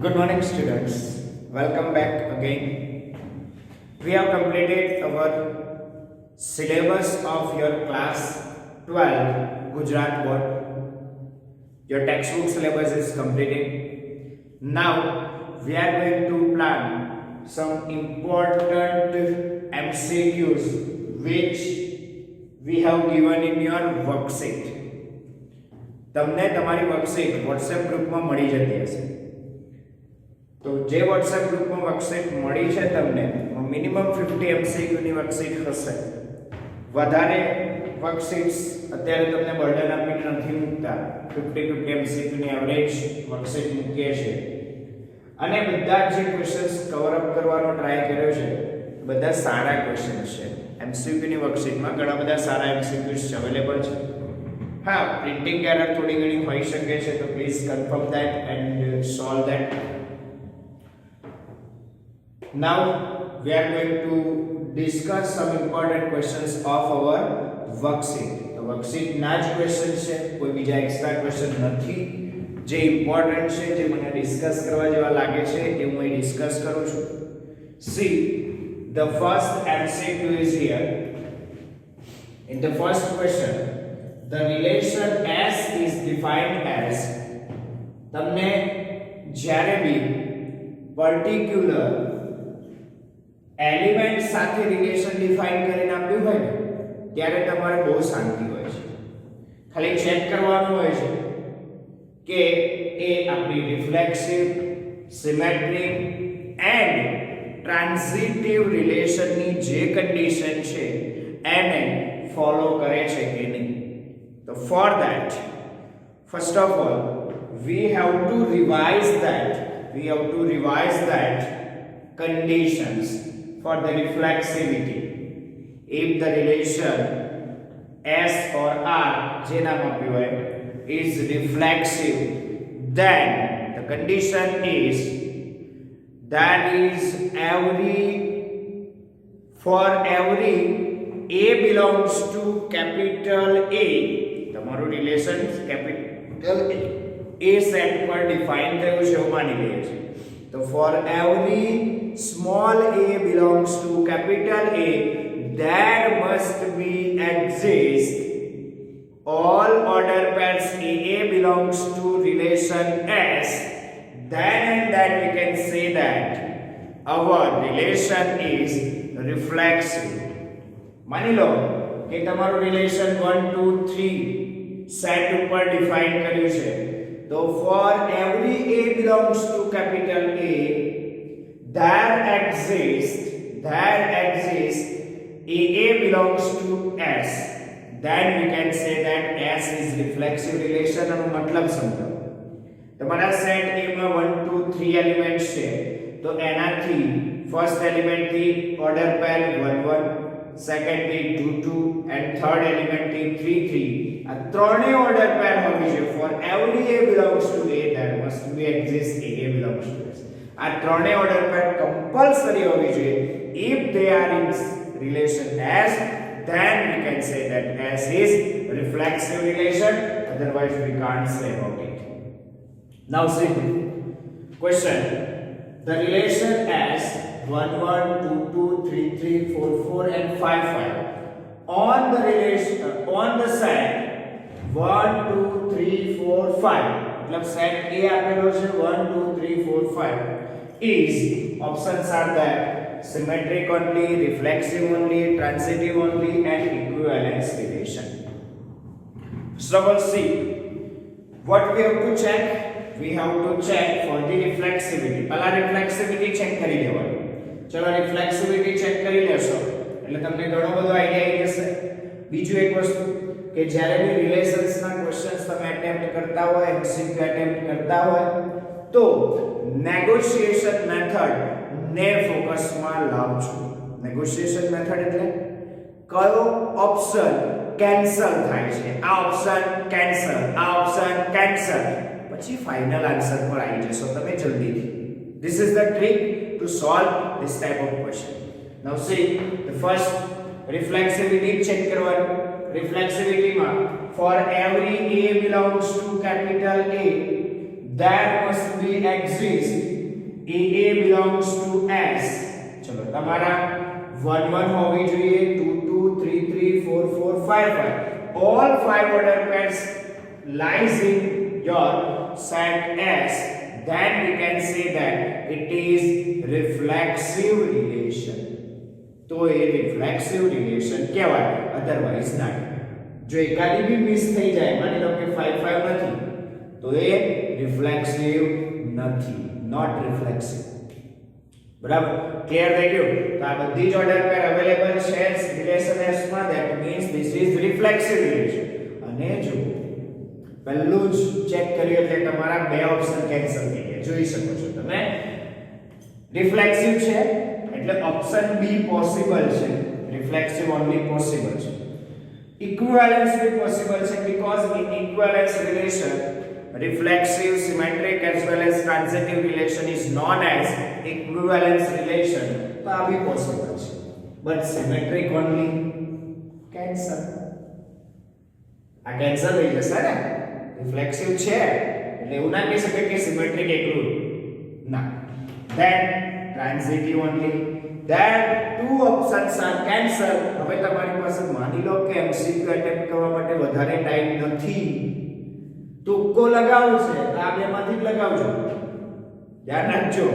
Good morning, students. Welcome back again. We have completed our syllabus of your class 12 Gujarat board. Your textbook syllabus is completed. Now we are going to plan some important MCQs which we have given in your worksheet. તમને તમારી worksheet WhatsApp ગ્રુપમાં મળી જતી હશે. તો જે WhatsApp ગ્રુપમાં worksheet મળી છે તમને મિનિમમ 50 MCQ ની વર્કશીટ હશે. વધારે વર્કશીટ્સ અત્યારે તમને બર્ડન આપીને નથી મૂકતા. 50 MCQ ની એવરેજ વર્કશીટ મૂકીએ છે અને બધા જે ક્વેશ્ચન્સ કવર અપ કરવાનો ટ્રાય કર્યો છે બધા સારા ક્વેશ્ચન્સ છે. MCQ ની વર્કશીટમાં ઘણા બધા સારા MCQs અવેલેબલ છે. हाँ, प्रिंटिंग एरर थोड़ी घनी होई શકે છે તો please confirm that and solve that. Now we are going to discuss some important questions of our worksheet. તો વર્કશીટ ના જ ક્વેશ્ચન છે, કોઈ બીજા એક્સ્ટ્રા ક્વેશ્ચન નથી. જે ઇમ્પોર્ટન્ટ છે, જે મને ડિસ્કસ કરવા જેવા લાગે છે એ હું અહીં ડિસ્કસ કરું છું. See, the first MCQ is here. In the first question, the relation S is defined as, તમને જ્યારે બી પર્ટિક્યુલર એલિમેન્ટ સાથે રિલેશન ડિફાઇન કરીને આપ્યું હોય ને ત્યારે તમારે બહુ શાંતિ હોય છે. ખાલી ચેક કરવાનું હોય છે કે એ આપણી રિફ્લેક્સિવ, સિમેટ્રિક એન્ડ ટ્રાન્ઝિટિવ રિલેશનની જે કન્ડિશન છે એને ફોલો કરે છે કે નહીં. So for that, first of all, we have to revise that conditions for the reflexivity. If the relation S or R is reflexive, then the condition is that is for every A belongs to capital A, તમારું relation capital A set પર define થયું છે એવું માની લઈએ છીએ. તો for every small a belongs to capital A, there must be exist all order pairs A belongs to relation S, then and that we can say that our relation is reflexive. માની લો કે તમારું relation 1 2 3 set ઉપર define કર્યું છે. તો for every A belongs to capital A, there exists A belongs to S, then we can say that S is reflexive relation. આનો મતલબ સમજો. તમારા સેટ A માં 1 2 3 એલિમેન્ટ્સ છે તો એનાથી ફર્સ્ટ એલિમેન્ટ થી order pair 1 1, second is 2 2 and third element is 3 3. આ ત્રણેય ઓર્ડર પેર હોવી જોઈએ. For every A belongs to A, there must be exist A belongs to S. આ ત્રણેય ઓર્ડર પેર કમ્પલ્સરી હોવી જોઈએ. If they are in relation S, then we can say that S is reflexive relation, otherwise we can't say about it. Now see question. The relation S 1 1 2 2 3 3 4 4 and 5 5 on the relation on the set 1 2 3 4 5, मतलब set A આપેલો છે 1 2 3 4 5 is options are that symmetric only, reflexive only, transitive only and equivalence relation. First of all, see what we have to check. We have to check for the reflexivity. પહેલા reflexivity check કરી લેવાનું. ચલો રિફ્લેક્સિવિટી check કરી લેશો એટલે તમને ઘણો બધો આઈડિયા આવી જશે. બીજું એક વસ્તુ કે જ્યારે બી રિલેશન્સના ક્વેશ્ચન્સ તમે અટેમ્પ્ટ કરતા હોય, એમસીક્યુ અટેમ્પ્ટ કરતા હોય તો નેગોશિએશન મેથડ ને ફોકસમાં લાવજો. નેગોશિએશન મેથડ એટલે કયો ઓપ્શન કેન્સલ થાય છે, આ ઓપ્શન કેન્સલ, આ ઓપ્શન કેન્સલ, પછી ફાઇનલ આન્સર પર આવી જશો તમે જલ્દીથી. This is the trick to solve this type of question. Now see, the first reflexivity check करवानी. Reflexivity માં for every A belongs to capital A, there must be exist AA belongs to S. ચલો તમારા 1 1 હોવી જોઈએ, 2 2 3 3 4 4 5 5. All 5 order pairs lies in your set S. Then we can say that it is reflexive relation. તો એ reflexive relation કહેવાય, otherwise ના. જો એકાદી બી miss થઈ જાય, માની લો કે 5 5 નથી, તો એ reflexive નથી, not reflexive. બરાબર, ક્લિયર થઈ ગયું? તો આ બધી જ ઓર્ડર પેર અવેલેબલ છે રિલેશન S માં, that means this is reflexive relation. અને જો પહેલું જ ચેક કર્યું એટલે તમારા બે ઓપ્શન કેન્સલ થઈ ગયા, જોઈ શકો છો તમે. રિફ્લેક્સિવ છે એટલે ઓપ્શન બી પોસિબલ છે, રિફ્લેક્સિવ ઓન્લી પોસિબલ છે. ઇક્વિવેલન્સ બી પોસિબલ છે, because in equivalence relation reflexive, symmetric as well as transitive relation is known as equivalence relation. તો આ બી પોસિબલ છે, but symmetric only cancel. આ કેન્સલ થઈ જશે ને, reflexive છે એટલે એવું ના કહી શકે કે symmetric એકલું ના. Then transitive only, then two options are cancelled. હવે તમારી પાસે માની લો કે MCQ અટેમ્પ્ટ કરવા માટે વધારે ટાઈમ નથી, તુક્કો લગાવવું છે, તો આ બેમાંથી જ લગાવજો, ધ્યાન રાખજો.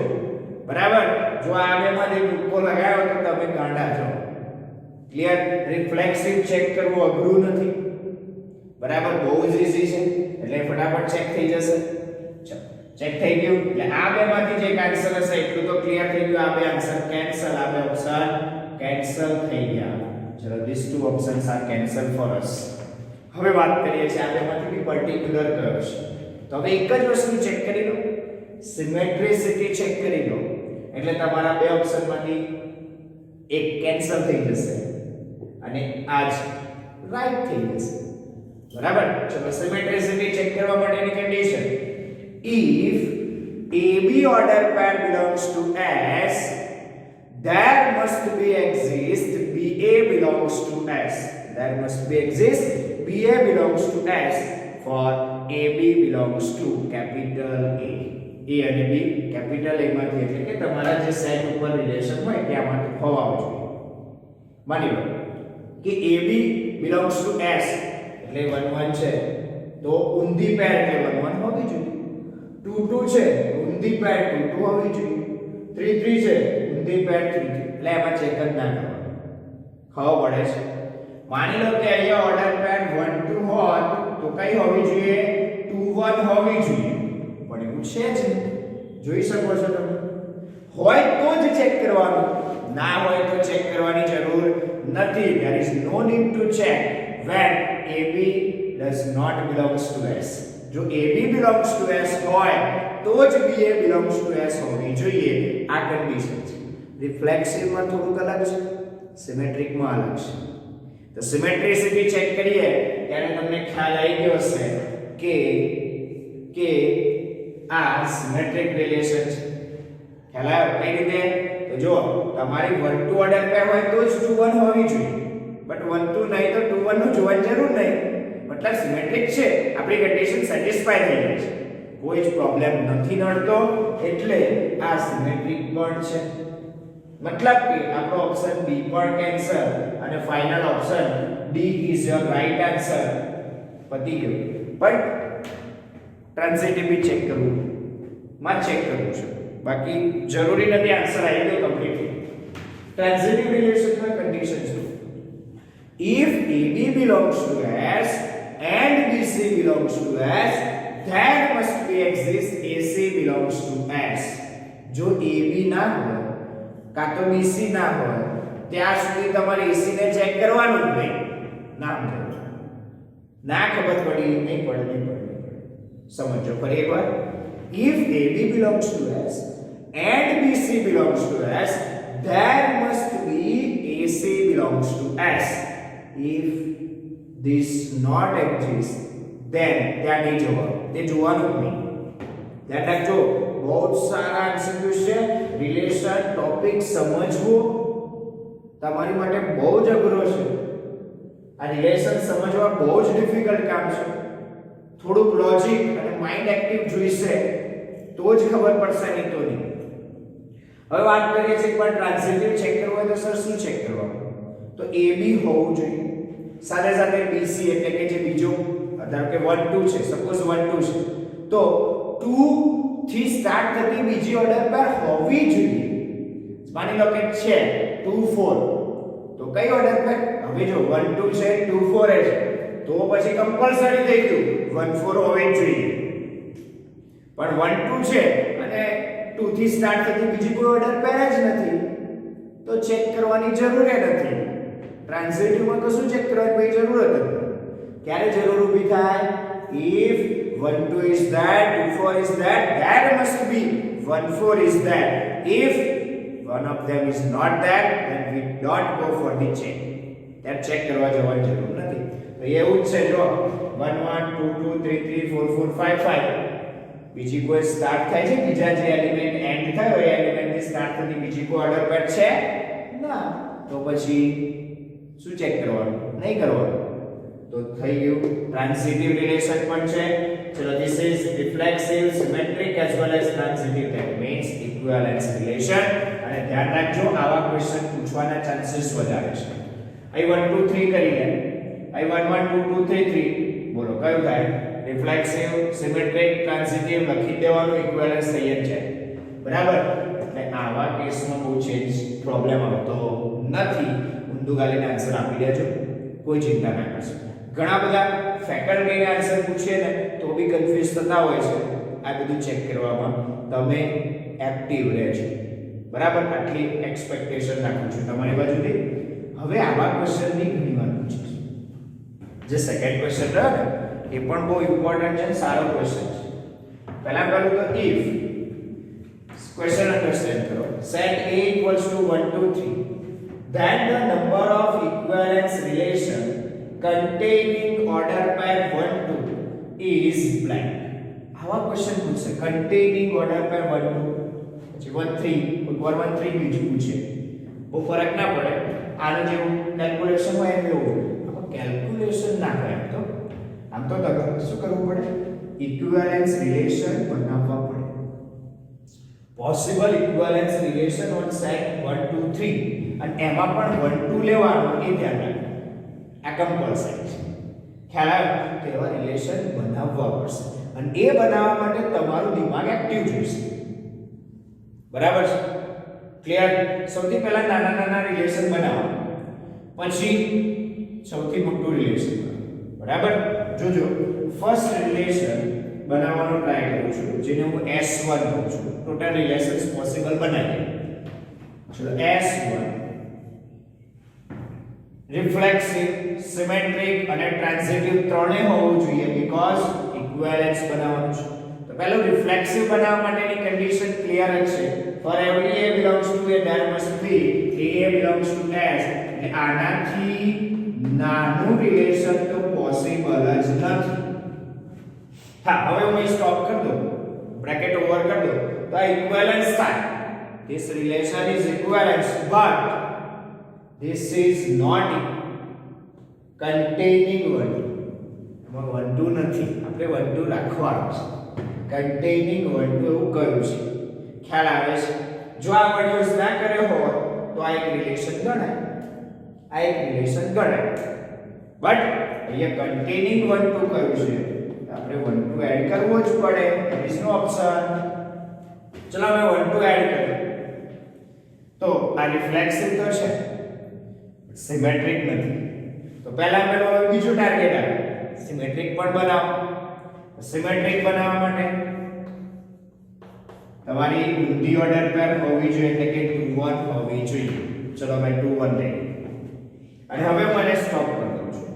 બરાબર, જો આ બેમાંથી તુક્કો લગાવ્યો તો તમે ગાંડા છો. ક્લિયર? રિફ્લેક્સિવ ચેક કરવું અઘરું નથી, બરાબર, બહુ જ ઈઝી છે, એટલે ફટાફટ ચેક થઈ જશે. ચલો, ચેક થઈ ગયું એટલે આ બેમાંથી જે આન્સર હશે એટલું તો ક્લિયર થઈ ગયું. આ બે આન્સર કેન્સલ, આ બે ઓપ્શન કેન્સલ થઈ ગયા. ચલો, these two options are cancelled for us. હવે વાત કરીએ છીએ આ બેમાંથી પર્ટિક્યુલર કયો છે. તો હવે એક જ વસ્તુ ચેક કરી લો, સિમેટ્રિસિટી ચેક કરી લો, એટલે તમારા બે ઓપ્શનમાંથી એક કેન્સલ થઈ જશે અને આ જ રાઈટ થઈ જશે. બરાબર, ચલો સિમેટ્રિસિટી ચેક કરવા માટેની condition, if AB order pair belongs to S, there must be exist BA belongs to S. There must be exist BA belongs to S for AB belongs to capital A. A અને B capital A માંથી, એટલે કે તમારા જે set ઉપર relation હોય ત્યાંમાંથી હોવા જોઈએ. માની લો કે AB belongs to S એટલે 1 1 છે, તો ઊંધી પેર એટલે 1 1 હોવી જોઈએ. 2 2 છે, ઊંધી પેર 2 2 હોવી જોઈએ. 3 3 છે, ઊંધી પેર 3 3, એટલે એમાં ચેક જ ના કરવાનું, ખબર પડે છે. માની લો કે અહીંયા ઓર્ડર પેર 1 2 હોત તો કઈ હોવી જોઈએ? 2 1 હોવી જોઈએ, પણ એવું છે જ જોઈ શકો છો તમે. હોય તો જ ચેક કરવાનું, ના હોય તો ચેક કરવાની જરૂર નથી. there is no need to check when AB does not belongs to S. જો AB belongs to S હોય તો જ BA belongs to S હોવી જોઈએ. આ કન્ડિશન છે. રિફ્લેક્સિવ માં થોડુંક અલગ છે, સિમેટ્રિક માં અલગ છે. તો સિમેટ્રિસિટી ચેક કરીએ ત્યારે તમને ખ્યાલ આવી ગયો હશે કે આ સિમેટ્રિક રિલેશન છે. ખ્યાલ આવ્યો કઈ રીતે? તો જો તમારી 1 2 ઓર્ડર પેર હોય તો જ 2 1 હોવી જોઈએ, બટ 1 2 નહીં તો 2 1 નું જોવાની જરૂર નહીં, મતલબ સિમેટ્રિક છે, આપણી કન્ડિશન સેટિસ્ફાઈ થઈ ગઈ છે, કોઈ જ પ્રોબ્લેમ નથી નડતો, એટલે આ સિમેટ્રિક પણ છે. મતલબ કે આપણો ઓપ્શન બી પણ કેન્સલ અને final option D is your right answer. પતી ગયું. પણ ટ્રાન્ઝિટિવ બી ચેક કરવું છે, બાકી જરૂરી નથી આન્સર આવી ગયો કમ્પ્લીટલી. ટ્રાન્ઝિટિવ રિલેશનમાં કન્ડિશન છે, if AB belongs to S and BC belongs to S, there must be exist AC belongs to S. જો AB ના હોય કાં તો BC ના હોય ત્યાં સુધી તમારે AC ને ચેક કરવાનું જ નહીં. ના ખબર પડી નહીં પડી. સમજો ફરી એકવાર, if AB belongs to S and BC belongs to S, there must be AC belongs to S. If this not exist, then ત્યાં નહીં જવાનું, તે જોવાનું જ નહીં. ધ્યાન રાખજો, બહુ સારા એમસીક્યુ છે. રિલેશન ટોપિક સમજવો તમારી માટે બહુ જ અઘરો છે. આ રિલેશન સમજવા બહુ જ ડિફિકલ્ટ કામ છે. થોડુંક લોજિક અને માઇન્ડ એક્ટિવ જોઈશે તો જ ખબર પડશે, નહીં તો નહીં. હવે વાત કરીએ છીએ એકવાર ટ્રાન્ઝિટિવ ચેક કરવું હોય તો સર શું ચેક કરવાનું? તો AB હોવું જોઈએ, સાથે સાથે BC એટલે કે જે બીજો ધારો કે 1 2 છે, સપોઝ 1 2 છે તો 2 થી સ્ટાર્ટ થતી બીજી ઓર્ડર પેર હોવી જોઈએ. માની લો કે છે 2 4 તો કઈ ઓર્ડર પેર? હવે જો 1 2 છે 2 4 છે તો પછી કમ્પલસરી થઈ ગયું 1 4 હોવી જ જોઈએ. પણ 1 2 છે અને 2 થી સ્ટાર્ટ થતી બીજી કોઈ ઓર્ડર પેર જ નથી તો ચેક કરવાની જરૂર નથી. ટ્રાન્ઝિટિવમાં તો શું ચેક કરવાની કોઈ જરૂર જ નથી. ક્યારે જરૂર ઊભી થાય? if 1 2 is there, 2 4 is there, there must be 1 4 is there. If one of them is not there, then we don't go for the check. ત્યાં ચેક કરવા જવાની જરૂર નથી. તો એવું જ છે જો 1 1 2 2 3 3 4 4 5 5 બીજી કોઈ સ્ટાર્ટ થાય છે, બીજા જે એલિમેન્ટ એન્ડ થયો એ એલિમેન્ટ થી સ્ટાર્ટ થતી બીજી કોઈ ઓર્ડર પેર છે ના, તો પછી શું ચેક કરવાનું? નહીં કરવાનું. તો થઈ ગયું ટ્રાન્ઝિટિવ રિલેશન પણ છે. ચલો this is reflexive, symmetric as well as transitive. That means equivalence relation. અને ધ્યાન રાખજો આવા ક્વેશ્ચન પૂછવાના ચાન્સીસ વધારે છે. અહીં 1 2 3 કરી લે, અહીં 1 1 2 2 3 3 બોલો કયું થાય? રિફ્લેક્સિવ, સિમેટ્રિક, ટ્રાન્ઝિટિવ લખી દેવાનું, ઇક્વિવેલન્સ થઈ જ જાય. બરાબર? એટલે આવા કેસમાં બહુ ચેન્જ પ્રોબ્લેમ આવતો નથી. ઊંધું ગાલીને આન્સર આપી દેજો, કોઈ ચિંતા ના કરશો. ઘણા બધા ફેકલ્ટીને આન્સર પૂછીએ ને તો બી કન્ફ્યુઝ થતા હોય છે. આ બધું ચેક કરવામાં તમે એક્ટિવ રહેજો. બરાબર? આટલી એક્સપેક્ટેશન રાખું છું તમારી બાજુથી. હવે આવા ક્વેશ્ચનની ઘણી વાર પૂછે છે. જે સેકન્ડ ક્વેશ્ચન રહ્યો ને એ પણ બહુ ઇમ્પોર્ટન્ટ છે, સારો ક્વેશ્ચન છે. પહેલા કરું તો if ક્વેશ્ચન અન્ડરસ્ટેન્ડ કરો. set a equals to 1 2 3 then the number of equivalence relation containing order pair 1 2 is blank. આવા ક્વેશ્ચન પૂછશે containing order pair 1 2 પછી 1 3 કોઈ 1 3 બીજું પૂછે. બહુ ફરક ના પડે. આનું જેવું કેલ્ક્યુલેશન હોય એમ એવું. આમાં કેલ્ક્યુલેશન ના કરે તો આમ તો શું કરવું પડે? ઇક્વિવેલન્સ રિલેશન બનાવવા પડે. Possible equivalence relation on set 1 2 3 અને એમાં પણ 1 2 લેવાનું એ ધ્યાન રાખો. આ કમ્પલસરી છે. ખ્યાલ આવ્યો? તો એવા રિલેશન બનાવવા પડશે અને એ બનાવવા માટે તમારું દિમાગ એક્ટિવ જોઈશે. બરાબર છે? ક્લિયર? સૌથી પહેલા નાના નાના રિલેશન બનાવો, પછી સૌથી મોટું રિલેશન બનાવો. બરાબર? જોજો ફર્સ્ટ રિલેશન બનાવવાનો ટ્રાય કરું છું, જેને હું S1 કહું છું. ટોટલ રિલેશન્સ પોસિબલ બનાવીએ. ચલો S1 રિફ્લેક્સિવ, સિમેટ્રિક અને ટ્રાન્ઝિટિવ ત્રણેય હોવું જોઈએ બીકોઝ ઇક્વિવેલન્સ બનાવવાનું છે. તો પહેલું રિફ્લેક્સિવ બનાવવા માટેની કન્ડિશન ક્લિયર જ છે. For every a belongs to a there must be a belongs to s. એટલે આનાથી નાનું રિલેશન તો પોસિબલ જ નથી. હા, હવે હું અહીં સ્ટોપ કરી દઉં, બ્રેકેટ ઓવર કરી દઉં તો આ ઇક્વિવેલન્સ થાય. This relation is equivalence but this is not containing 1 2. એમાં 1 2 નથી, આપણે 1 2 રાખવાનું છે. containing 1 2 એવું કહ્યું છે. ખ્યાલ આવે છે? જો આ વર્ડ યુઝ ના કર્યો હોય તો આ એક રિલેશન ગણાય. આ એક રિલેશન ગણાય. બટ અહીંયા containing 1 2 કહ્યું છે, આપણે 1 2 એડ કરવો જ પડે. there is no option. ચલો મેં 1 2 એડ કર્યું તો આ રિફ્લેક્સિવ તો છે, સિમેટ્રિક નથી. તો પહેલા મેં બીજું ટાર્ગેટ આપ્યું, સિમેટ્રિક પણ બનાવો. સિમેટ્રિક બનાવવા માટે તમારી ઊંધી ઓર્ડર પેર હોવી જોઈએ, એટલે કે 2 1 હોવી જોઈએ. ચલો મેં 2 1 લઈ અને હવે મને સ્ટોપ કરી દઉં છું.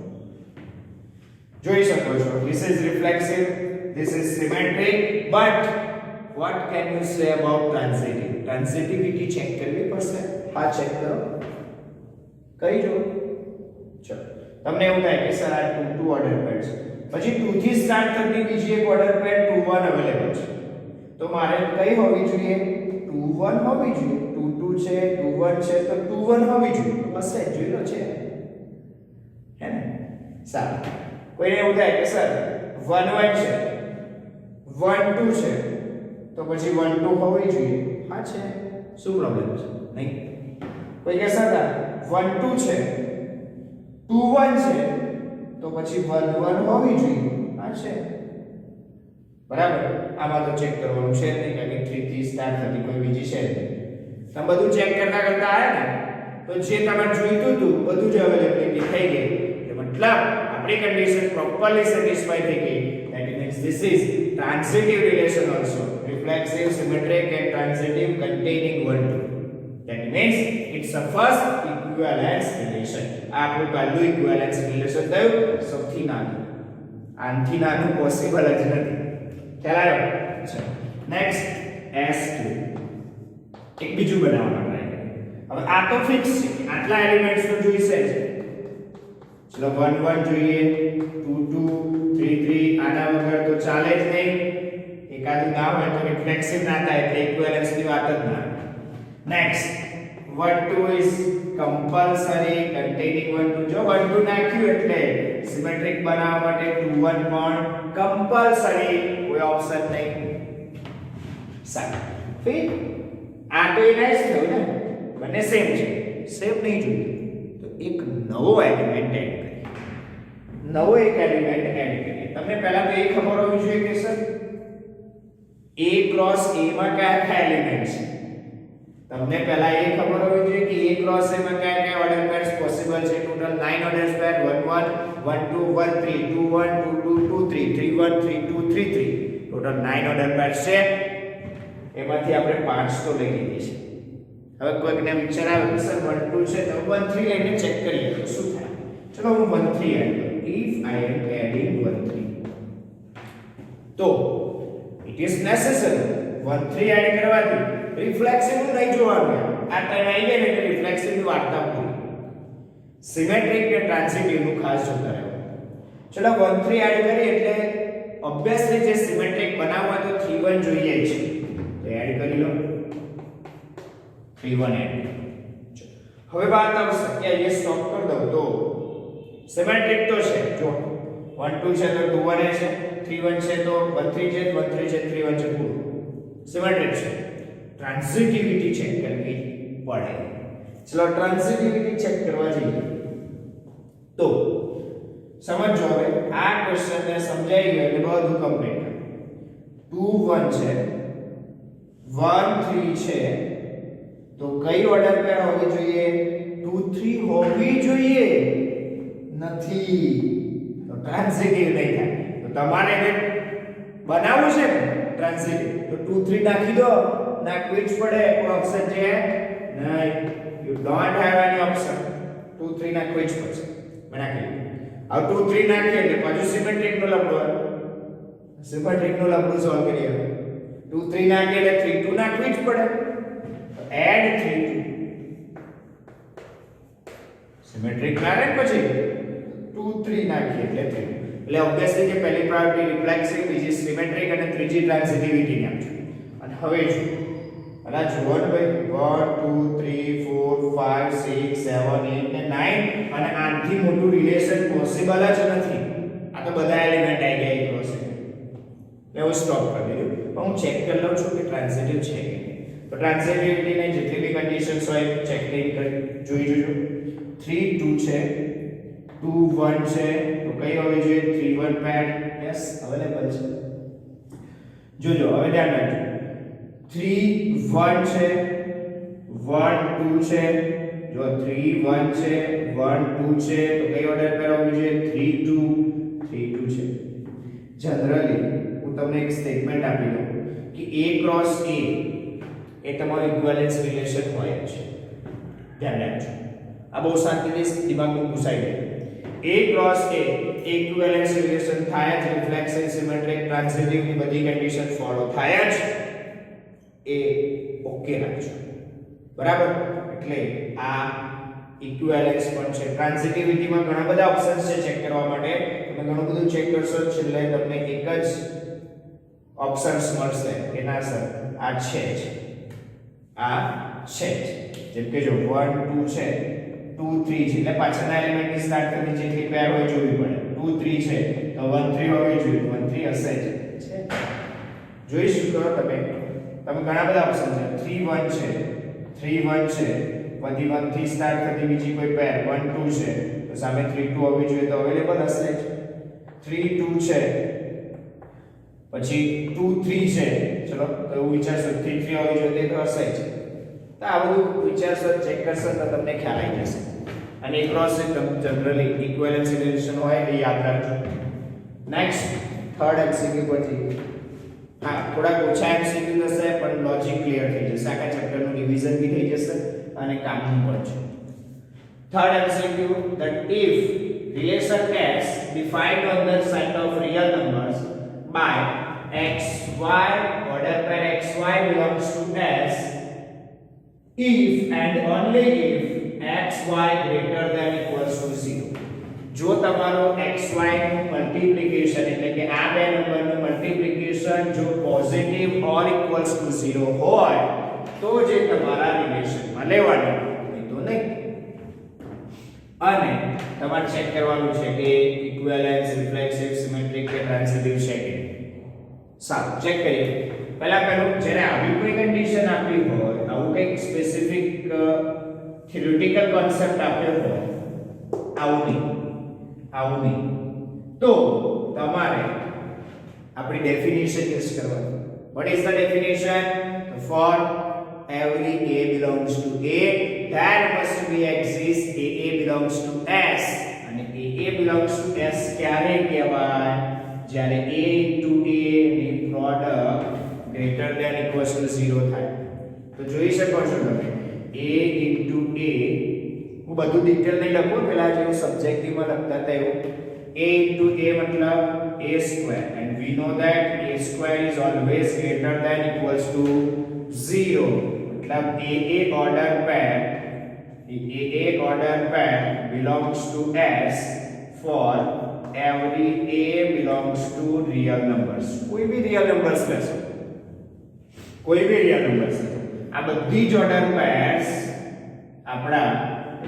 જોઈ શકો છો this is reflexive, this is symmetric, but what can you say about transitive? Transitivity check કરવી પડશે. હા, ચેક કરો, કરી જો. ચલો તમને એવું થાય કે સર આ 2 2 ઓર્ડર પેર છે, પછી 2 થી સ્ટાર્ટ થતી બીજી એક ઓર્ડર પેર 2 1 અવેલેબલ છે. તો મારે કઈ હોવી જોઈએ? 2 1 હોવી જોઈએ. 2 2 છે, 2 1 છે, તો 2 1 હોવી જોઈએ. તો બસ એ જોઈ લો છે, હે ને? સારું. કોઈને એવું થાય કે સર 1 1 છે, 1 2 છે, તો પછી 1 2 હોવી જોઈએ. હા છે. શું પ્રોબ્લેમ છે? નહીં. કોઈ કહેતા હતા 1 2 છે 2 1 છે તો પછી 1 1 હોવી જોઈએ. આ છે બરાબર. આમાં તો ચેક કરવાનું છે નહીં કારણ કે 3 થી સ્ટાર્ટ થતી કોઈ બીજી છે નહીં. તમે બધું ચેક કરતા કરતા આયા ને તો જે તમારે જોઈતું હતું બધું જ અવેલેબિલિટી થઈ ગઈ. એટલે મતલબ આપણી કન્ડિશન પ્રોપરલી સેટિસ્ફાઈ થઈ ગઈ. That means this is transitive relation also, reflexive, symmetric and transitive containing 1 2. That means it's a first equivalence relation. આ આપણું પહેલું equivalence relation થયું સૌથી નાનું. આનાથી નાનું પોસિબલ જ નથી. ખ્યાલ આવ્યો? છે નેક્સ્ટ S2 એક બીજું બનાવવાનું ટ્રાય કરીએ. હવે આ તો ફિક્સ છે, આટલા એલિમેન્ટ્સ તો જોઈશે જ. ચલો 1 1 જોઈએ, 2 2 3 3 આના વગર તો ચાલે જ નહીં. એકાદું ના હોય તો રિફ્લેક્સિવ ના થાય એટલે ઇક્વિવેલન્સ ની વાત જ ના. Next 1 2 is compulsory containing 1 2. જો 1 2 નાખ્યું એટલે સિમેટ્રિક બનાવવા માટે 2 1 પણ compulsory, કોઈ ઓપ્શન નહીં. સારું. ફિર આ તો એના જ થયું ને, બંને સેમ છે. સેમ નહીં જોઈએ તો એક નવો એલિમેન્ટ એડ કરીએ. નવો એક એલિમેન્ટ એડ કરીએ. તમને પહેલા તો એ ખબર હોવી જોઈએ કે સર A ક્રોસ A માં કયા કયા એલિમેન્ટ છે. તમને પહેલા એ ખબર હોવી જોઈએ કે A ક્રોસ A માં કયા કયા ઓર્ડર પેર્સ પોસિબલ છે. ટોટલ 9 ઓર્ડર પેર 1 1 1 2 1 3 2 1 2 2 2 3 3 1 3 2 3 3 ટોટલ 9 ઓર્ડર પેર્સ છે. એમાંથી આપણે 5 તો લઈ લીધી છે. હવે કોઈકને વિચાર આવે કે સર 1 2 છે તો 1 3 લઈને ચેક કરીએ તો શું થાય. ચલો હું 1 3 એડ કરું. If I am adding 1 3 તો it is necessary 1 3 એડ કરવાથી રિફ્લેક્સિવ નહીં જોવાનું. આ ટાઈમ આવી ગયા ને એટલે રિફ્લેક્સિવ ની વાર્તા પૂરી. સિમેટ્રિક કે ટ્રાન્સિટિવ નું ખાસ જોતા રહો. ચલો 1 3 એડ કરીએ એટલે ઓબ્વિયસલી જે સિમેટ્રિક બનાવવા તો 3 1 જોઈએ છે. તો એડ કરી લો 3 1 એડ. હવે વાત આવશે કે એ સ્ટોપ કરી દઉં તો સિમેટ્રિક તો છે. જો 1 2 છે તો 2 1 છે, 3 1 છે તો 1 3 છે, 1 3 છે 3 1 છે પૂરું. સિમેટ્રિક છે. ટ્રાન્સિટિવિટી ચેક કરવી પડે. ચલો ટ્રાન્સિટિવિટી ચેક કરવા જઈએ તો સમજો. હવે આ ક્વેશ્ચન ને સમજાઈ ગયો એટલે બધું કમ્પ્લીટ. 2 1 છે 1 3 છે તો કઈ ઓર્ડર પેર હોવી જોઈએ? 2 3 હોવી જોઈએ. નથી તો ટ્રાન્સિટિવ નહીં થાય. તો તમારે જે બનાવવું છે ને ટ્રાન્સિટિવ તો 2 3 નાખી દો. નાખવી જ પડે. કોઈ ઓપ્શન છે નહીં. You don't have any option. 2 3 નાખવી જ પડશે. નાખી. હવે 2 3 નાખીએ એટલે પાછું સિમેટ્રિક નો લખો. સિમેટ્રિક નો લખવું સોલ્વ કરીએ. 2 3 નાખીએ એટલે 3 2 નાખવી જ પડે. એડ 3 2 સિમેટ્રિક ના રહે પછી 2 3 નાખીએ એટલે 3. એટલે ઓબ્વિયસલી કે પહેલી પ્રાયોરિટી રિફ્લેક્સિવ, બીજી સિમેટ્રિક અને ત્રીજી ટ્રાન્સિટિવિટી ની આપજો. અને હવે જો અલા જુઓ ને ભાઈ 1 2 3 4 5 6 7 8 ને 9 અને આનાથી મોટું રિલેશન પોસિબલ જ નથી. આ તો બધા એલિમેન્ટ આવી ગયા એક વસે. એટલે હું સ્ટોપ કરી દઉં. પણ હું ચેક કરી લઉં છું કે ટ્રાન્સિટિવ છે કે નહીં. તો ટ્રાન્સિટિવિટી ને જેટલી બી કન્ડિશન્સ હોય ચેક કરી જોઈ જોજો. 3 2 છે 2 1 છે તો કઈ હોવી જોઈએ? 3 1 પેડ. યસ અવેલેબલ છે. જોજો હવે ધ્યાન રાખજો. 3 1 છે 1 2 છે. જો 3 1 છે 1 2 છે તો કઈ ઓર્ડર પેર હોવી જોઈએ? 3 2 3 2 છે. જનરલી હું તમને એક સ્ટેટમેન્ટ આપી દઉં કે A ક્રોસ A એ તમારો ઇક્વિવેલન્સ રિલેશન હોય છે. ધ્યાન રાખજો. આ બહુ શાંતિથી દિમાગમાં ઘુસાઈ જાય. A cross A equivalence relation થાય જ. રિફ્લેક્સિવ, સિમેટ્રિક, ટ્રાન્સિટિવ ની બધી કન્ડિશન ફોલો થાય જ. એ ઓકે રાખજો. બરાબર. એટલે આ ઇક્વિવેલન્સ પણ છે. ટ્રાન્સિટિવિટીમાં ઘણા બધા ઓપ્શન્સ છે ચેક કરવા માટે. તમે ઘણું બધું ચેક કરશો છેલ્લે તમને એક જ ઓપ્શન્સ મળશે કે ના સર આ છે જ. આ છે જ. જેમ કે જો 1 2 છે 2 3 છે એટલે પાછળના એલિમેન્ટની સ્ટાર્ટ થતી જેટલી પેર હોય જોવી પડે. 2 3 છે તો 1 3 હોવી જોઈએ. 1 3 હશે જ. છે જોઈ શકો તમે ઘણા બધા ઓપ્શન છે. 3 1 છે 3 1 છે, પછી 1 થી સ્ટાર્ટ થતી બીજી કોઈ પેર 1 2 છે, તો સામે 3 2 હોવી જોઈએ, તો અવેલેબલ હશે જ. 3 2 છે, પછી 2 3 છે, ચલો તો એવું વિચારશો 3 3 હોવી જોઈએ તો હશે જ. તો આ બધું વિચારશો, ચેક કરશો તો તમને ખ્યાલ આવી જશે. અને ક્રોસ એકદમ જનરલી ઇક્વિવેલન્સ રિલેશન હોય એ યાદ રાખજો. નેક્સ્ટ થર્ડ એમસીક્યુ પછી હા થોડા ઓછા એમસીક્યુ હશે પણ લોજિક ક્લિયર થઈ જશે, આખા ચેપ્ટરનું રિવિઝન બી થઈ જશે અને કામનું પણ છે. Third MCQ that if relation s defined on the set of real numbers by xy order pair xy belongs to s if and only if xy greater than equals to 0. જો તમારો xy નું multiplication એટલે કે આ બે નંબરનું multiplication જો positive or equals to 0 હોય તો જે તમારા રિલેશનમાં લેવાનું, નહીં તો નહીં. અને તમારે ચેક કરવાનું છે કે ઇક્વિવેલન્સ, રિફ્લેક્સિવ, સિમેટ્રિક કે ટ્રાન્સિટિવ છે કે. સારું, ચેક કરીએ. પહેલું જ્યારે આવી કોઈ કન્ડિશન આપી હોય, આવું કંઈક સ્પેસિફિક થિયોરિટિકલ કોન્સેપ્ટ આપ્યો હોય, આવું નહીં, તો તમારે આપણી ડેફિનેશન યુઝ કરવાની. What is the definition? For every a belongs to a, there must be exist a belongs to s, અને a belongs to s ક્યારે કહેવાય? જ્યારે a into a ની product greater than equals to 0 થાય. તો જોઈ શકો છો તમે a into a, હું બધું ડિટેલ નહીં લખું, પેલા જેવું સબ્જેક્ટિવમાં લખતા હતા એવું. a into a મતલબ a square, and we know that a square is always greater than equals to 0. मतलब a order pair belongs to s for every a belongs to real numbers. कोई भी real numbers लेशो, कोई भी real numbers लेशो, આ બધી જ order pairs આપણા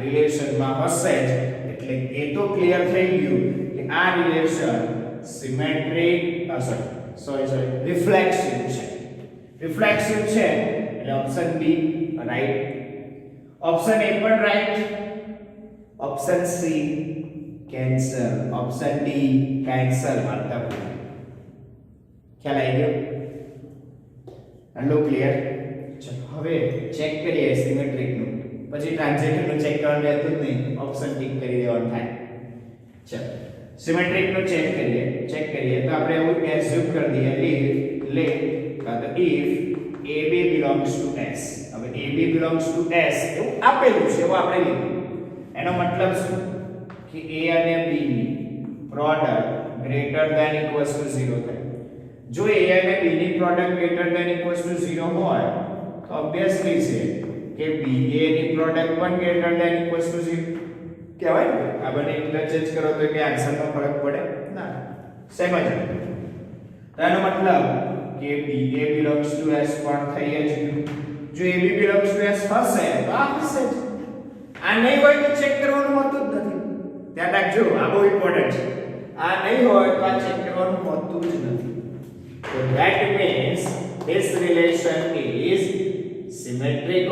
રિલેશનમાં હશે જ. એટલે એ તો ક્લિયર થઈ ગયું કે આ રિલેશન સિમેટ્રિક રિફ્લેક્સિવ છે. રિફ્લેક્સિવ છે એટલે option B right, option A પણ right, option C cancel, option D cancel. મતલબ ખ્યાલ આવી ગયો? આટલું ક્લિયર? ચલો હવે ચેક કરીએ સિમેટ્રિક નું, પછી ટ્રાન્ઝિટિવ નું ચેક કરવાનું રહેતું જ નહીં, ઓપ્શન ટિક કરી દેવાનું થાય. ચલો સિમેટ્રિક નું ચેક કરીએ તો આપણે એવું એઝ્યુમ કરી દઈએ લે કાં તો if AB belongs to S. હવે AB belongs to S એવું આપેલું છે, એવું આપણે લીધું. એનો મતલબ શું કે A અને B ની product greater than equals to 0 થાય. જો A અને B ની product greater than equals to 0 હોય તો ઓબ્વિયસલી છે કે B A ની પ્રોડક્ટ પણ ગ્રેટર ધેન ઇક્વલ્સ ટુ 0 કહેવાય ને. આ બંને ઇન્ટરચેન્જ કરો તો કે આન્સરનો ફરક પડે ના, સેમ જ. તો એનો મતલબ કે B A belongs to S પણ થઈ જ ગયું. જો AB belongs to S હશે તો આ હશે જ. આ નહીં હોય તો ચેક કરવાનું હોતું જ નથી. ધ્યાન રાખજો, આ બહુ ઇમ્પોર્ટન્ટ છે. આ નહીં હોય તો આ ચેક કરવાનું હોતું જ નથી. So that means this relation is symmetric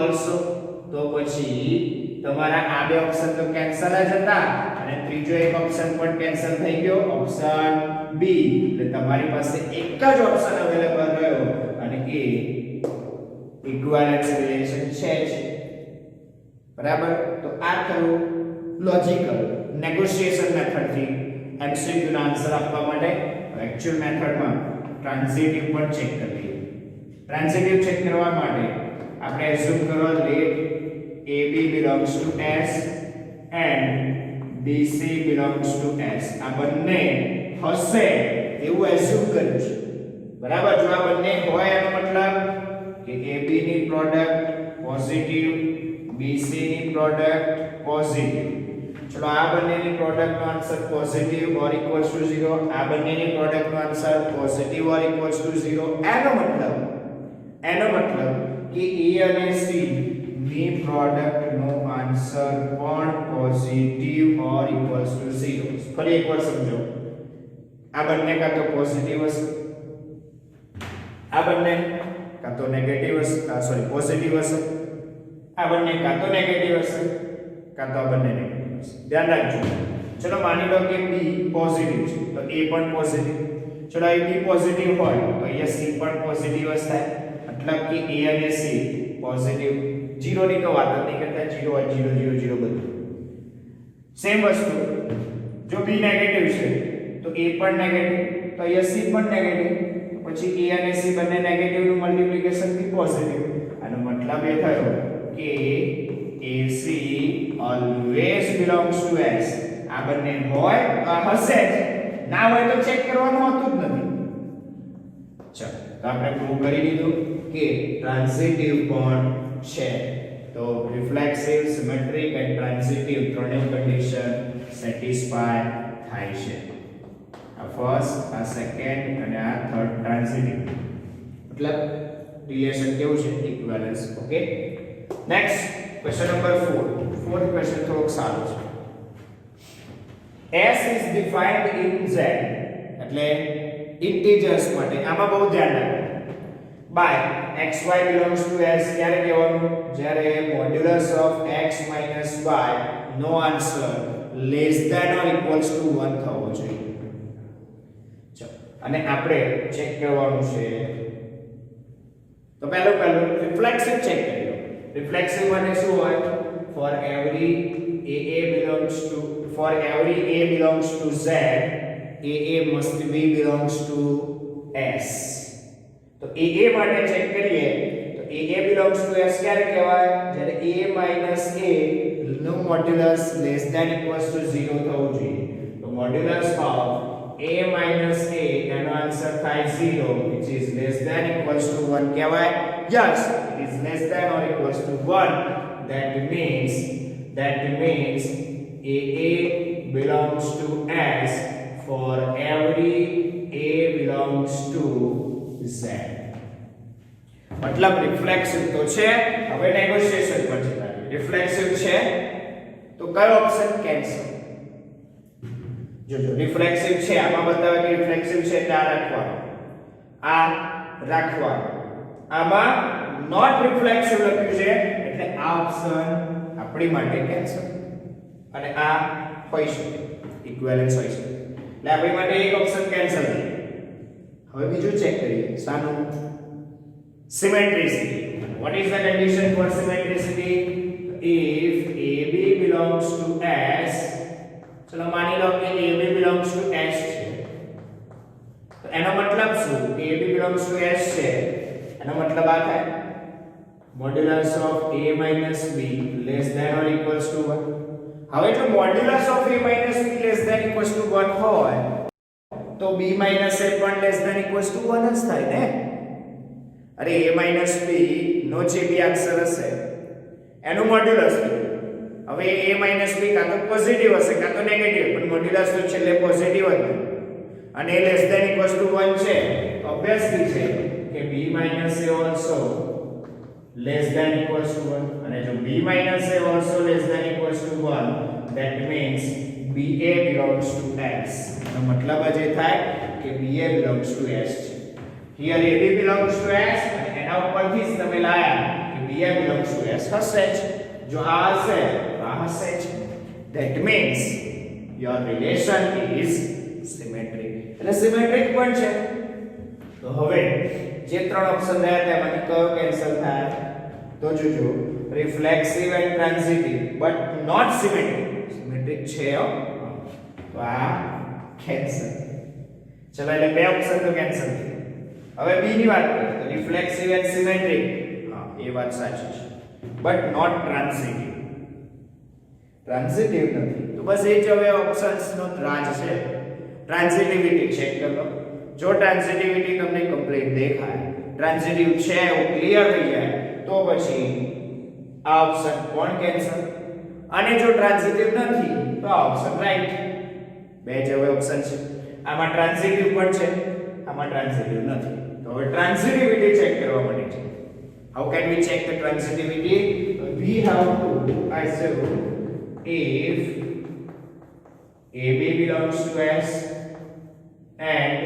also. તો પછી તમારા આ બે ઓપ્શન તો કેન્સલ જ હતા અને ત્રીજો એક ઓપ્શન પણ કેન્સલ થઈ ગયો, ઓપ્શન બી. એટલે તમારી પાસે એક જ ઓપ્શન અવેલેબલ રહ્યો અને એ ઇક્વિવેલન્સ રિલેશન છે જ. બરાબર? તો આ થયું લોજિકલ નેગોશિએશન મેથડથી એમસીક્યુ નો આન્સર આપવા માટે. એક્ચ્યુઅલ મેથડમાં ટ્રાન્ઝિટિવ પણ ચેક કરી લઈએ. ટ્રાન્ઝિટિવ ચેક કરવા માટે આપણે એઝ્યુમ કરો late AB belongs to S and BC belongs to S. આ બંને હશે એવું એઝ્યુમ કર્યું છે. બરાબર? જો આ બંને હોય એનો મતલબ કે AB ની પ્રોડક્ટ પોઝિટિવ, BC ની પ્રોડક્ટ પોઝિટિવ. ચલો આ બંનેની પ્રોડક્ટનો answer positive or equals to 0, આ બંનેની પ્રોડક્ટનો answer positive or equals to 0. એનો મતલબ કે A અને C ની પ્રોડક્ટનો આન્સર પણ પોઝિટિવ ઓર ઇક્વલ્સ ટુ 0. ફરી એકવાર સમજો, આ બંને કાં તો પોઝિટિવ હશે, આ બંને કાં તો નેગેટિવ હશે, સોરી પોઝિટિવ હશે, આ બંને કાં તો નેગેટિવ હશે કાં તો આ બંને નેગેટિવ હશે. ધ્યાન રાખજો. ચલો માની લો કે b પોઝિટિવ છે તો a પણ પોઝિટિવ. ચલો અહીં b પોઝિટિવ હોય તો અહીંયા c પણ પોઝિટિવ જ થાય. મતલબ કે a અને c પોઝિટિવ. 0 ની તો વાત જ નહીં કરતા, 0 હોય 0 0 0 બધું સેમ વસ્તુ. જો b નેગેટિવ છે તો a પણ નેગેટિવ, તો અહીંયા c પણ નેગેટિવ, પછી a અને c બંને નેગેટિવ નું મલ્ટીપ્લિકેશન બી પોઝિટિવ. આનો મતલબ એ થયો કે AC always belongs to S. આ બંને હોય તો હશે જ, ના હોય તો ચેક કરવાનું હોતું જ નથી. ચલો તો આપણે પ્રૂવ કરી દીધું કે ટ્રાન્ઝિટિવ પણ છે. તો રિફ્લેક્સિવ, સિમેટ્રિક એન્ડ ટ્રાન્ઝિટિવ ત્રણેય કન્ડિશન સેટિસ્ફાય થાય છે. આ ફર્સ્ટ, આ સેકન્ડ અને આ થર્ડ ટ્રાન્ઝિટિવ. મતલબ રિલેશન કેવું છે? Equivalence. Okay, next question number 4. Fourth question થોડોક સારો છે. S is defined in Z, એટલે ઇન્ટીજર્સ માટે આમાં બહુ ધ્યાન રાખો. by xy belongs to S ક્યારે કહેવાનું? જ્યારે modulus of x minus y નો answer less than or equals to 1 થવો જોઈએ. ચલો અને આપણે ચેક કરવાનું છે. તો પહેલું રિફ્લેક્સિવ ચેક કરી લો. રિફ્લેક્સિવ મને શું હોય? for every a belongs to Z, AA must be belongs to S. તો AA માટે ચેક કરીએ તો AA belongs to S ક્યારે કહેવાય? જ્યારે a a નું modulus less than equals to 0 થવું જોઈએ. તો મોડ્યુલસ ઓફ a a એનો આન્સર થાય 0 which is less than equals to 1 કહેવાય. yes, it is less than or equals to 1. that means AA belongs to S for every A belongs to Z. मतलब રિફ્લેક્સિવ તો છે. હવે negotiation પર જતા રહીએ. રિફ્લેક્સિવ છે તો કયો ઓપ્શન કેન્સલ? જોજો રિફ્લેક્સિવ છે, આમાં બતાવે કે રિફ્લેક્સિવ છે એટલે આ રાખવાનું. આમાં નોટ રિફ્લેક્સિવ લખ્યું છે એટલે આ ઓપ્શન આપણી માટે કેન્સલ. અને આ હોઈ શકે ઇક્વિવેલન્સ હોઈ શકે એટલે આપણી માટે એક ઓપ્શન કેન્સલ થઈ. હવે બીજું ચેક કરીએ. સાનું? સિમેટ્રિસિટી. what is the condition for symmetricity? if AB belongs to S, ચલો માની લો કે AB belongs to S છે તો એનો મતલબ શું? AB belongs to S છે એનો મતલબ આ થાય modulus of A minus B less than or equals to 1. હવે જો modulus of A minus B less than equals to 1 હોય તો B minus A પણ less than equals to 1 જ થાય ને. અરે A minus B નો જે બી આન્સર હશે એનું મોડ્યુલસ. હવે A minus B કાં તો પોઝિટિવ હશે કાં તો નેગેટિવ, પણ મોડ્યુલસ તો છેલ્લે પોઝિટિવ જ ને. અને A less than equals to 1 છે ઓબ્વિયસલી છે કે B minus A also less than equals to 1. અને જો B minus A also less than equals to 1, that means BA belongs to S. એનો મતલબ જ એ થાય કે BA belongs to S છે. here AB belongs to S અને એના ઉપરથી જ તમે લાયા કે BA belongs to S હશે જ. જો આ હશે તો આ હશે જ. that means your relation is symmetric. એટલે સિમેટ્રિક પણ છે. તો હવે જે ત્રણ ઓપ્શન રહ્યા તેમાંથી કયો કેન્સલ થાય? તો જોજો reflexive and transitive but not symmetric. Symmetric છે તો આ કેન્સલ. ચલો એટલે બે ઓપ્શન તો કેન્સલ થઈ. હવે બી ની વાત કરીએ તો રિફ્લેક્સિવ એન્ડ સિમેટ્રિક. હા એ વાત સાચી છે બટ નોટ ટ્રાન્ઝિટિવ. ટ્રાન્ઝિટિવ નથી તો બસ એ જ હવે ઓપ્શન્સ નો રાજ છે. ટ્રાન્ઝિટિવિટી ચેક કરી લો. જો ટ્રાન્ઝિટિવિટી તમને કમ્પ્લીટ દેખાય, ટ્રાન્ઝિટિવ છે એવું ક્લિયર થઈ જાય તો પછી આ ઓપ્શન પણ કેન્સલ. અને જો ટ્રાન્ઝિટિવ નથી તો આ ઓપ્શન રાઈટ. બે જ હવે ઓપ્શન છે. આમાં ટ્રાન્ઝિટિવ પણ છે, આમાં ટ્રાન્ઝિટિવ નથી. તો હવે ટ્રાન્ઝિટિવિટી ચેક કરવા માટે છે. How can we check the transitivity? We have to assume if AB belongs to S and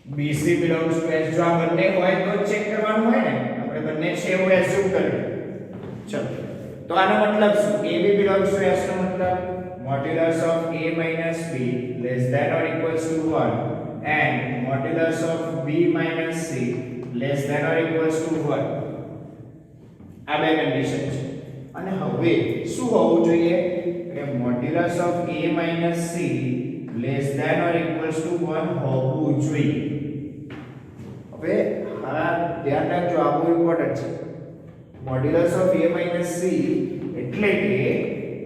BC belongs to S. જો આ બંને હોય તો ચેક કરવાનું હોય ને, આપણે બંને છે એવું એઝ્યુમ કરીએ. ચલો તો આનો મતલબ શું? AB belongs to S નો મતલબ modulus of A minus B less than or equals to 1 and modulus of B minus C less than or equals to 1. આ બે કન્ડિશન છે. અને હવે શું હોવું જોઈએ કે modulus of A minus C less than or equals to 1 હોવું જોઈએ. હવે હા ધ્યાન રાખજો, આ બહુ ઇમ્પોર્ટન્ટ છે. modulus of A minus C એટલે કે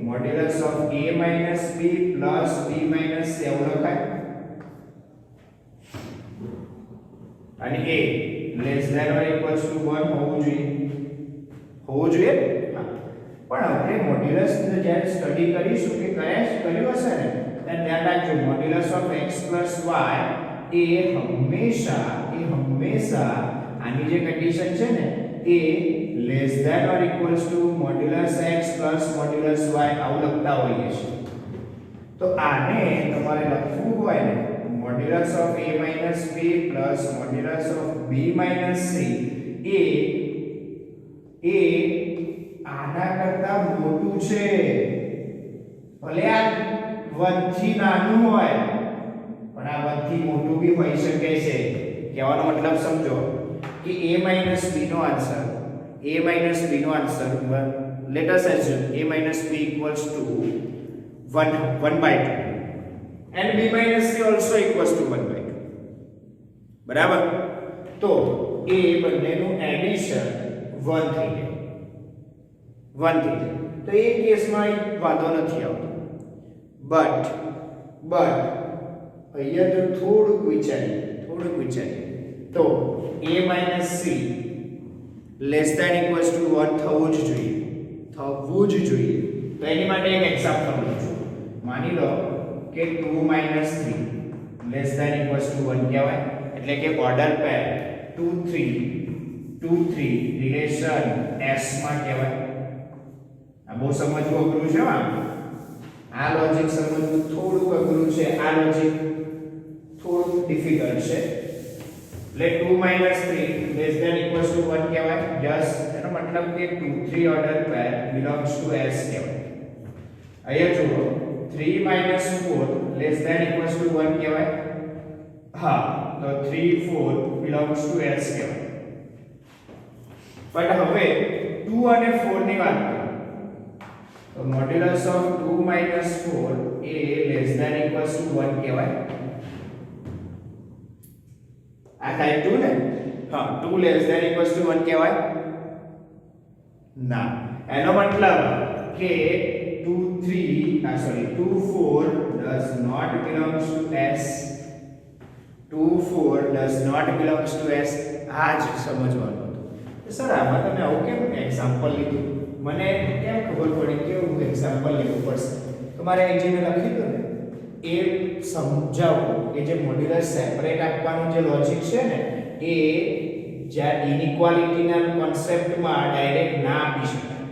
modulus of A minus B plus B minus C એવું લખાય. અને A less than or equals to 1 હોવું જોઈએ. હોવું જોઈએ. હા, પણ આપણે મોડ્યુલસ જ્યારે સ્ટડી કરીશું કે કર્યું હશે ને ત્યારે ધ્યાન રાખજો, મોડ્યુલસ ઓફ x y એ હંમેશા આની જે કન્ડિશન છે ને એ less than or equals to modulus x plus modulus y આવું લખતા હોઈએ છીએ. તો આને તમારે લખવું હોય ને modulus of a minus b plus modulus of b minus c એ આના કરતા મોટું છે. ભલે આ 1 થી નાનું હોય પણ આ 1 થી મોટું બી હોઈ શકે છે. કહેવાનો મતલબ સમજો કે a minus b નો answer let us assume a minus b equals to 1/2 and b minus c also equals to 1/2. બરાબર? તો એ બંનેનું એડિશન 1 થઈ જાય. તો એ કેસમાં વાંધો નથી આવતો. બટ અહીંયા જો થોડુંક વિચારીએ તો a minus c less than equals to 1 થવું જ જોઈએ. તો એની માટે એક એક્ઝામ્પલ લઉં છું. માની લો કે 2 minus 3 less than equals to 1 કહેવાય. એટલે કે ઓર્ડર પેર 2 3 રિલેશન S માં કહેવાય. આ બહુ સમજવું અઘરું છે. આ લોજિક સમજવું થોડું અઘરું છે. આ લોજિક થોડું ડિફિકલ્ટ છે. એટલે 2 minus 3 less than equals to 1 કહેવાય. જસ્ટ એનો મતલબ કે 2 3 order pair belongs to S કહેવાય. અહીંયા જુઓ 3 minus 4 less than equals to 1 કહેવાય. હા, તો 3 4 belongs to S કહેવાય. પણ હવે 2 અને 4 ની વાત કરીએ તો modulus of 2 minus 4 A less than equals to 1 કહેવાય. આ થાય 2 ને? હા, 2 less than equals to 1 કહેવાય ના. એનો મતલબ કે 2 4 does not belongs to S. 2 4 does not belongs to S. આ જ સમજવાનું હતું. સર આમાં તમે આવું કેમ એક્ઝામ્પલ લીધું? મને કેમ ખબર પડી કે હું એક્ઝામ્પલ લેવું પડશે? તમારે અહીં જે લખી દો ને એ સમજાવો કે જે મોડ્યુલસ સેપરેટ આપવાનું જે લોજિક છે ને એ જ્યાં ઇનઇક્વાલિટીના કોન્સેપ્ટમાં ડાયરેક્ટ ના આપી શકાય.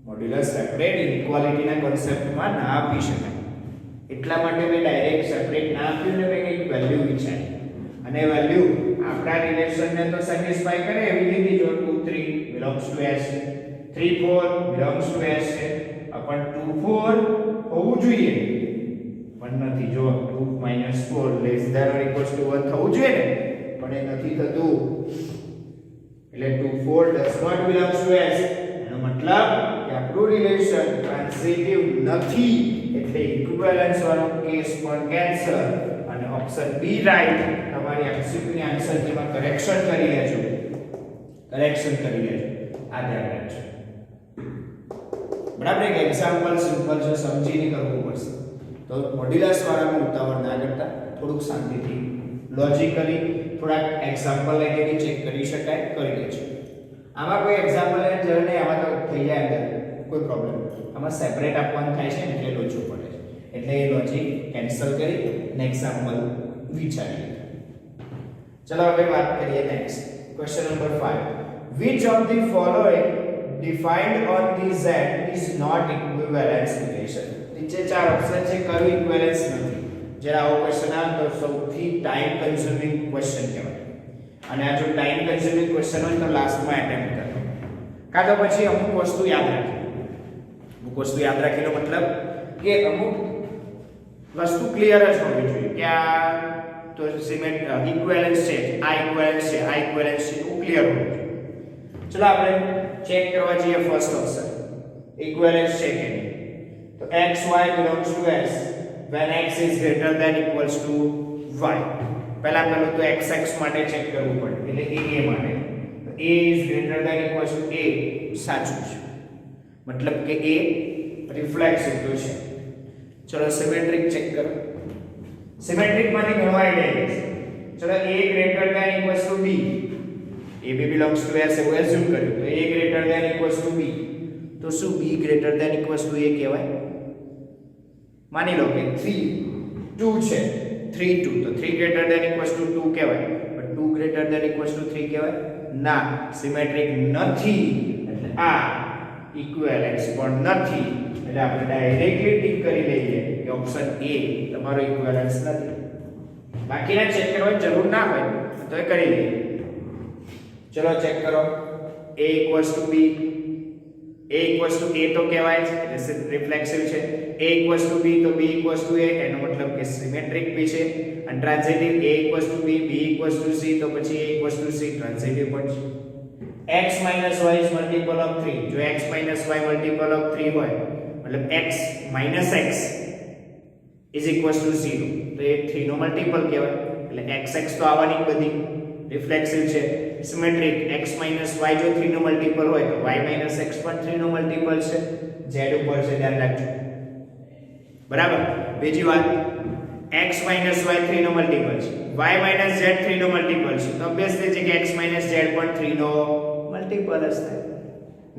મોડ્યુલસ સેપરેટ ઇનઇક્વાલિટીના કોન્સેપ્ટમાં ના આપી શકાય. એટલા માટે મેં ડાયરેક્ટ સેપરેટ ના આપ્યું ને મેં કંઈક વેલ્યુ વિચારી અને વેલ્યુ આપણા રિલેશનને તો સેટિસ્ફાય કરે એવી લીધી. જો 2 3 belongs to S, 3 4 belongs to S છે. પણ 2 4 હોવું જોઈએ પણ નથી. જો 2 minus 4 less than or equals to 1 થવું જોઈએ ને પણ એ નથી થતું. એટલે 2 4 does not belongs to S. એનો મતલબ કે આપણું રિલેશન ટ્રાન્ઝિટિવ નથી. એટલે ઇક્વિવેલન્સ વાળો કેસ પણ કેન્સલ અને ઓપ્શન બી રાઈટ. તમારી એમસીક્યુ ની આન્સર માં કરેક્શન કરી લેજો. આ ધ્યાન રાખજો. બરાબર? એક એક્ઝામ્પલ સિમ્પલ છે, સમજીને કરવું પડશે. તો મોડ્યુલસ વાળામાં ઉતાવળ ના કરતા થોડુંક શાંતિથી લોજિકલી થોડાક એક્ઝામ્પલ લઈને બી ચેક કરી શકાય, કરી લેજો. આમાં કોઈ એક્ઝામ્પલ લઈને જરૂર નહીં. આમાં તો થઈ જાય અંદર કોઈ પ્રોબ્લેમ. આમાં સેપરેટ આપવાનું થાય છે ને એટલે લોચું પડે છે. એટલે એ લોજિક કેન્સલ કરી અને એક્ઝામ્પલ વિચારીએ. ચલો હવે વાત કરીએ next. Question number 5. Which of the following defined on the Z is not equivalence relation? નીચે ચાર ઓપ્શન છે, કયું ઇક્વિવેલન્સ નથી. જ્યારે આવો ક્વેશ્ચન આવે તો સૌથી ટાઈમ કન્ઝ્યુમિંગ ક્વેશ્ચન કહેવાય. અને આ જો ટાઈમ કન્ઝ્યુમિંગ ક્વેશ્ચન હોય તો લાસ્ટમાં એટેમ્પ્ટ કરો. કાં તો પછી અમુક વસ્તુ યાદ રાખી. અમુક વસ્તુ યાદ રાખીનો મતલબ કે અમુક વસ્તુ ક્લિયર જ હોવી જોઈએ કે આ તો સિમેન્ટ ઇક્વિવેલન્સ છે, આ ઇક્વિવેલન્સ છે, આ ઇક્વિવેલન્સ છે, એવું ક્લિયર હોવું જોઈએ. ચલો આપણે ચેક કરવા જઈએ ફર્સ્ટ ઓપ્શન ઇક્વિવેલન્સ છે કે નહીં. તો xy belongs to s when x is greater than equals to y. પહેલું તો xx માટે ચેક કરવું પડે એટલે a માટે તો a is greater than equals to a સાચું છે, મતલબ કે a રિફ્લેક્સિવ તો છે. ચલો સિમેટ્રિક ચેક કરો. સિમેટ્રિક માંથી ઘણો આઈડિયા છે. ચલો a greater than equals to b, ab belongs to s એવું એઝ્યુમ કર્યું તો a greater than equals to b, તો શું b greater than equals to a કહેવાય? માની લો કે 3 2 છે, 3 2 તો 3 greater than equals to 2 કહેવાય, પણ 2 greater than equals to 3 કહેવાય ના, સિમેટ્રિક નથી એટલે આ ઇક્વિવેલન્સ પણ નથી. એટલે આપણે ડાયરેક્ટલી ટિક કરી લઈએ કે ઓપ્શન A તમારો ઇક્વિવેલન્સ નથી. બાકીના ચેક કરવાની જરૂર ના હોય તો એ કરી લઈએ. ચલો ચેક કરો. A = B, A = A તો કહેવાય છે એટલે રિફ્લેક્સિવ છે. A = B તો B = A એનો મતલબ કે સિમેટ્રિક બી છે. અને transitive A = B, B = C તો પછી A = C ટ્રાન્ઝિટિવ પણ છે. x - y is multiple of 3. જો x - y multiple of 3 હોય मतलब x minus x is equals to 0 તો એ 3 નો મલ્ટીપલ કહેવાય એટલે xx તો આવવાની બધી રિફ્લેક્સિવ છે. સિમેટ્રિક x minus y જો 3 નો મલ્ટીપલ હોય તો y minus x પણ 3 નો મલ્ટીપલ છે. z ઉપર છે ધ્યાન રાખજો બરાબર. બીજી વાત x minus y 3 નો મલ્ટીપલ છે, y minus z 3 નો મલ્ટીપલ છે તો ઓબ્વિયસલી છે કે x minus z પણ 3 નો મલ્ટીપલ જ થાય.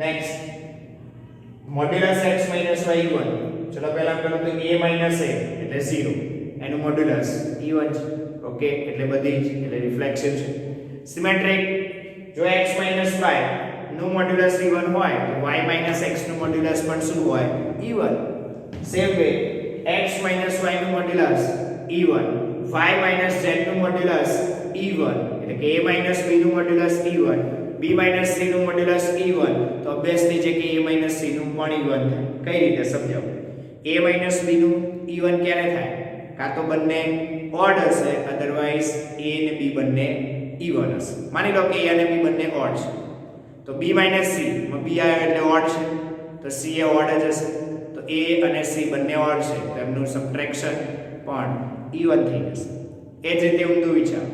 Next modulus x minus y e1. ચલો પહેલા તો a minus a એટલે 0 એનું મોડ્યુલસ e1 છે. ઓકે એટલે બધી જ એટલે રિફ્લેક્સિવ છે. સિમેટ્રિક જો x minus y નું મોડ્યુલસ e1 હોય તો y minus x નું મોડ્યુલસ પણ શું હોય e1. Same way x minus y નું modulus e1, y minus z નું મોડ્યુલસ e1 એટલે કે a minus b નું modulus e1, b minus c નું મોડ્યુલસ e1 તો ઓબ્વિયસલી છે કે a minus c નું પણ e1 થાય. કઈ રીતે સમજાવો? a minus b નું e1 ક્યારે થાય? કાં તો બંને ઓડ હશે, અધરવાઇઝ a અને b બંને e1 હશે. માની લો કે a અને b બંને ઓડ છે તો b minus c માં b આવ્યો એટલે ઓડ છે તો c એ ઓડ જ હશે. તો a અને c બંને ઓડ છે તો એમનું સબટ્રેક્શન પણ e1 થઈ જશે. એ જ રીતે ઊંધું વિચારો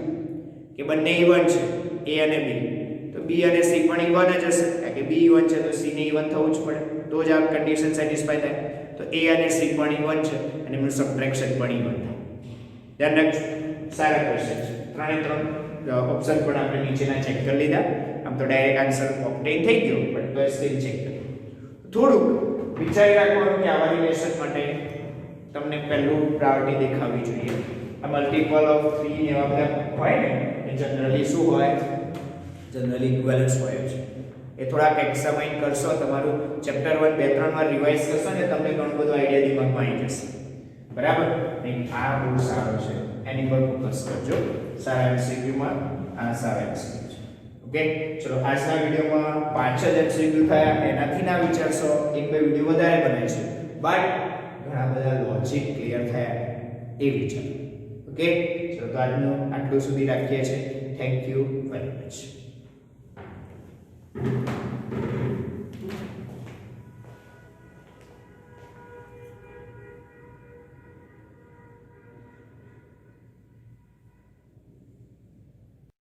કે બંને e1 છે a અને b તો b અને c પણ e1 જ હશે કારણ કે b e1 છે તો c ને e1 થવું જ પડે તો જ આ કન્ડિશન સેટિસ્ફાય થાય. તો a અને c પણ e1 છે અને એમનું સબટ્રેક્શન પણ e1 થાય. ધ્યાન રાખજો સારા ક્વેશ્ચન છે. ત્રણે ત્રણ ઓપ્શન પણ આપણે નીચેના ચેક કરી લીધા. આમ તો ડાયરેક્ટ આન્સર ઓબ્ટેન થઈ ગયો પણ તો સ્ટીલ ચેક કરીએ. થોડુંક વિચારી રાખવાનું કે આવા રિલેશન માટે તમને પહેલું પ્રાયોરિટી દેખાવી જોઈએ. આ મલ્ટીપલ ઓફ 3 એવા બધા હોય ને એ જનરલી શું હોય? જનરલી ઇક્વિવેલન્સ હોય છે. એ થોડાક એક્ઝામાઇન કરશો, તમારું ચેપ્ટર 1 2 3 વાર રિવાઇઝ કરશો ને તમને ઘણું બધું આઈડિયા દિમાગમાં આવી જશે. બરાબર નહીં? આ બહુ સારો છે, એની પર ફોકસ કરજો. સારા MCQ માં આ સારા MCQ છે. ઓકે ચલો આજના વિડિયોમાં 5 જ MCQ થયા, એનાથી ના વિચારશો એક બે વિડિયો વધારે બને છે બટ ઘણા બધા લોજિક ક્લિયર થયા એ વિચારો. ઓકે ચલો તો આજનું આટલું સુધી રાખીએ છીએ. Thank you very much.